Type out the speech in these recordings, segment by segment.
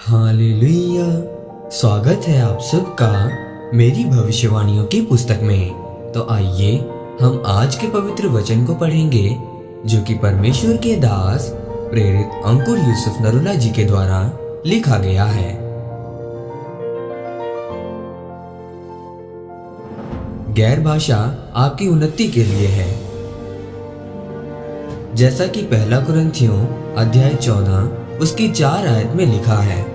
Hallelujah. स्वागत है आप सबका मेरी भविष्यवाणियों की पुस्तक में। तो आइए हम आज के पवित्र वचन को पढ़ेंगे जो कि परमेश्वर के दास प्रेरित अंकुर यूसुफ नरूला जी के द्वारा लिखा गया है। गैर भाषा आपकी उन्नति के लिए है। जैसा कि पहला कुरिन्थियों अध्याय 14 उसकी 4 आयत में लिखा है,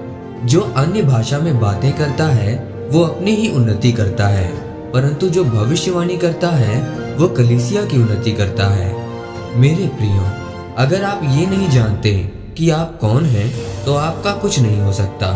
जो अन्य भाषा में बातें करता है वो अपनी ही उन्नति करता है, परंतु जो भविष्यवाणी करता है वो कलीसिया की उन्नति करता है। मेरे प्रियो, अगर आप ये नहीं जानते कि आप कौन हैं तो आपका कुछ नहीं हो सकता।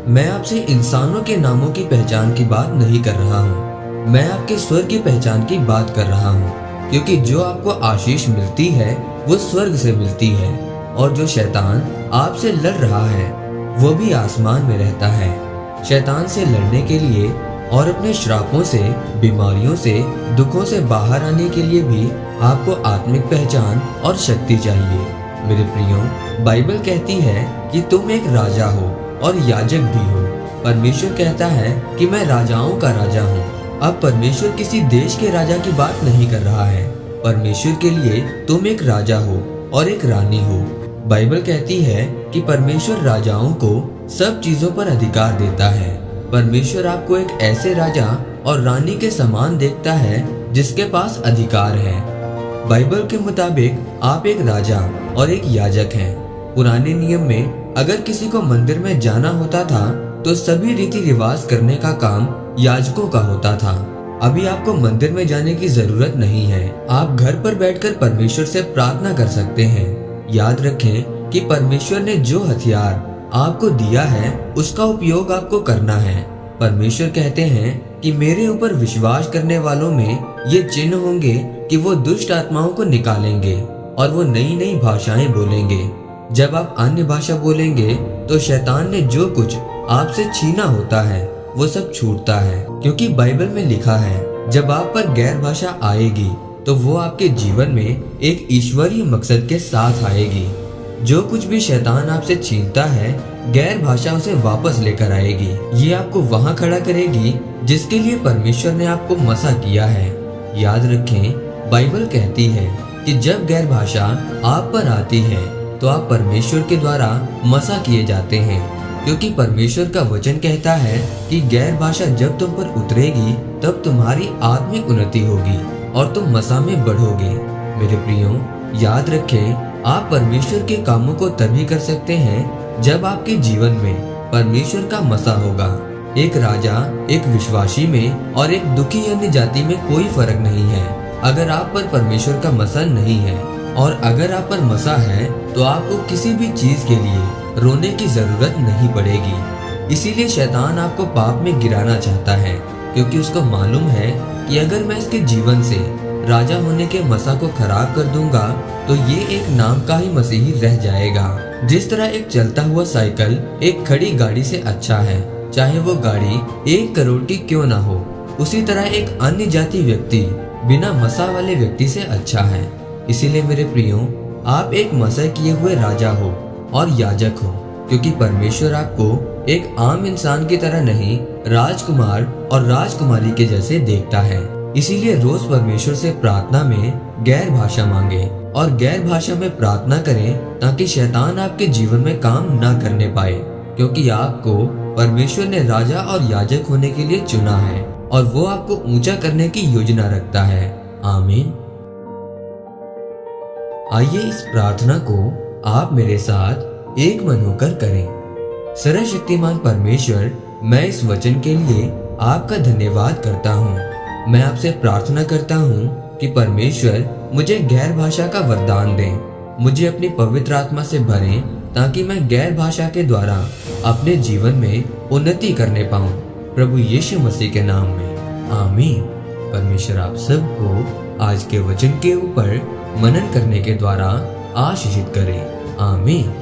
मैं आपसे इंसानों के नामों की पहचान की बात नहीं कर रहा हूँ, मैं आपके स्वर्ग की पहचान की बात कर रहा हूँ, क्योंकि जो आपको आशीष मिलती है वो स्वर्ग से मिलती है, और जो शैतान आपसे लड़ रहा है वो भी आसमान में रहता है। शैतान से लड़ने के लिए और अपने श्रापों से, बीमारियों से, दुखों से बाहर आने के लिए भी आपको आत्मिक पहचान और शक्ति चाहिए। मेरे प्रियो, बाइबल कहती है कि तुम एक राजा हो और याजक भी हो। परमेश्वर कहता है कि मैं राजाओं का राजा हूँ। अब परमेश्वर किसी देश के राजा की बात नहीं कर रहा है। परमेश्वर के लिए तुम एक राजा हो और एक रानी हो। बाइबल कहती है कि परमेश्वर राजाओं को सब चीजों पर अधिकार देता है। परमेश्वर आपको एक ऐसे राजा और रानी के समान देखता है जिसके पास अधिकार है। बाइबल के मुताबिक आप एक राजा और एक याजक हैं। पुराने नियम में अगर किसी को मंदिर में जाना होता था तो सभी रीति रिवाज करने का काम याजकों का होता था। अभी आपको मंदिर में जाने की जरूरत नहीं है। आप घर पर बैठकर परमेश्वर से प्रार्थना कर सकते हैं। याद रखें कि परमेश्वर ने जो हथियार आपको दिया है उसका उपयोग आपको करना है। परमेश्वर कहते हैं कि मेरे ऊपर विश्वास करने वालों में ये चिन्ह होंगे कि वो दुष्ट आत्माओं को निकालेंगे और वो नई नई भाषाएं बोलेंगे। जब आप अन्य भाषा बोलेंगे तो शैतान ने जो कुछ आपसे छीना होता है वो सब छूटता है, क्योंकि बाइबल में लिखा है जब आप पर गैर भाषा आएगी तो वो आपके जीवन में एक ईश्वरीय मकसद के साथ आएगी। जो कुछ भी शैतान आपसे छीनता है, गैर भाषा उसे वापस लेकर आएगी। ये आपको वहां खड़ा करेगी जिसके लिए परमेश्वर ने आपको मसा किया है। याद रखें, बाइबल कहती है कि जब गैर भाषा आप पर आती है तो आप परमेश्वर के द्वारा मसा किए जाते हैं, क्योंकि परमेश्वर का वचन कहता है कि गैर भाषा जब तुम पर उतरेगी तब तुम्हारी आत्मिक उन्नति होगी और तुम मसा में बढ़ोगे। मेरे प्रियो, याद रखें, आप परमेश्वर के कामों को तभी कर सकते हैं जब आपके जीवन में परमेश्वर का मसा होगा। एक राजा, एक विश्वासी में और एक दुखी अन्य जाति में कोई फर्क नहीं है। अगर आप पर परमेश्वर का मसा नहीं है और अगर आप पर मसा है तो आपको किसी भी चीज के लिए रोने की जरूरत नहीं पड़ेगी। इसीलिए शैतान आपको पाप में गिराना चाहता है, क्योंकि उसको मालूम है कि अगर मैं इसके जीवन से राजा होने के मसा को खराब कर दूंगा तो ये एक नाम का ही मसीही रह जाएगा। जिस तरह एक चलता हुआ साइकिल एक खड़ी गाड़ी से अच्छा है, चाहे वो गाड़ी 1 करोड़ की क्यों ना हो, उसी तरह एक अन्य जाति व्यक्ति बिना मसा वाले व्यक्ति से अच्छा है। इसीलिए मेरे प्रियो, आप एक मसा किए हुए राजा हो और याजक हो, क्योंकि परमेश्वर आपको एक आम इंसान की तरह नहीं, राजकुमार और राजकुमारी के जैसे देखता है। इसीलिए रोज परमेश्वर से प्रार्थना में गैर भाषा मांगे और गैर भाषा में प्रार्थना करें, ताकि शैतान आपके जीवन में काम ना करने पाए, क्योंकि आपको परमेश्वर ने राजा और याजक होने के लिए चुना है और वो आपको ऊंचा करने की योजना रखता है। आमीन। आइए इस प्रार्थना को आप मेरे साथ एक मन होकर करें। सर्वशक्तिमान परमेश्वर, मैं इस वचन के लिए आपका धन्यवाद करता हूँ। मैं आपसे प्रार्थना करता हूँ कि परमेश्वर मुझे गैर भाषा का वरदान दें, मुझे अपनी पवित्र आत्मा से भरें, ताकि मैं गैर भाषा के द्वारा अपने जीवन में उन्नति करने पाऊँ, प्रभु यीशु मसीह के नाम में। आमीन। परमेश्वर आप सबको आज के वचन के ऊपर मनन करने के द्वारा आशीषित करे। आमीन।